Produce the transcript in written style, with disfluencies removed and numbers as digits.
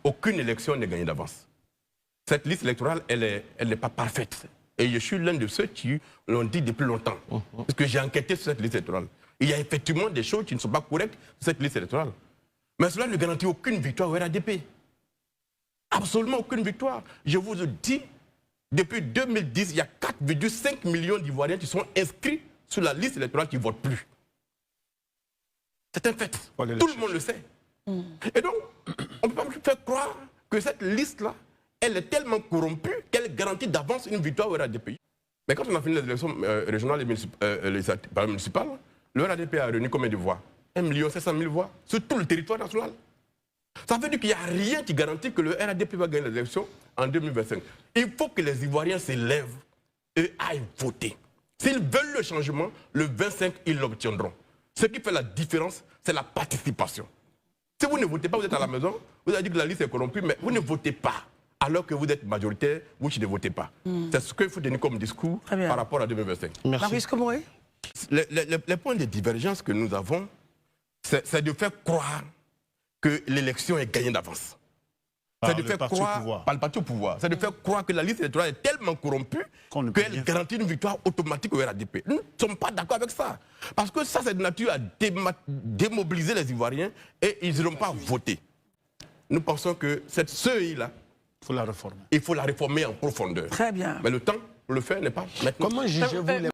aucune élection n'est gagnée d'avance. Cette liste électorale, elle n'est pas parfaite. Et je suis l'un de ceux qui l'ont dit depuis longtemps. Parce que j'ai enquêté sur cette liste électorale. Il y a effectivement des choses qui ne sont pas correctes sur cette liste électorale. Mais cela ne garantit aucune victoire au RADP. Absolument aucune victoire. Je vous le dis, depuis 2010, il y a 4,5 millions d'Ivoiriens qui sont inscrits sur la liste électorale qui ne votent plus. C'est un fait. Tout le monde le sait. Et donc, on ne peut pas plus faire croire que cette liste-là, elle est tellement corrompue qu'elle garantit d'avance une victoire au RADP. Mais quand on a fini les élections régionales et municipales, le RADP a réuni combien de voix? 1 700 000 voix sur tout le territoire national. Ça veut dire qu'il n'y a rien qui garantit que le RADP va gagner les élections en 2025. Il faut que les Ivoiriens s'élèvent et aillent voter. S'ils veulent le changement, le 25, ils l'obtiendront. Ce qui fait la différence, c'est la participation. Si vous ne votez pas, vous êtes à la maison, vous avez dit que la liste est corrompue, mais vous ne votez pas. Alors que vous êtes majoritaire, vous qui ne votez pas. C'est ce qu'il faut donner comme discours par rapport à 2025. Merci. Marius Comoré. Les points de divergence que nous avons, c'est de faire croire que l'élection est gagnée d'avance. C'est de faire croire, par le parti au pouvoir, c'est de faire croire que la liste électorale est tellement corrompue qu'elle garantit une victoire automatique au RADP. Nous ne sommes pas d'accord avec ça. Parce que ça, c'est de nature à démobiliser les Ivoiriens et ils n'iront pas voter. Nous pensons que cette CEI-là, il faut la réformer. Il faut la réformer en profondeur. Très bien. Mais le temps pour le faire n'est pas maintenant. Comment jugez-vous les